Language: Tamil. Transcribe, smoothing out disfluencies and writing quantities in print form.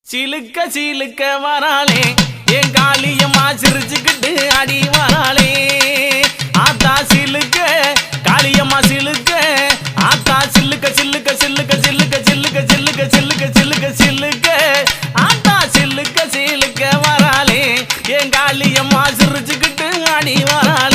சிலுக்க சிலுக்க வராளே என் காளியம்மா சிரிச்சுக்கிட்டு அடி வராளே ஆத்தா சிலுக்க காளியம்மா சிலுக்க ஆத்தா சில்லுக்க சில்லுக்க சில்லுக்க சில்லுக்க சில்லுக்க சில்லுக்க சில்லுக்க சில்லுக்க சில்லுக்க ஆத்தா சில்லுக்க சிலுக்க வராளே என் காளியம்மா சிரிச்சுக்கிட்டு அடி வராளே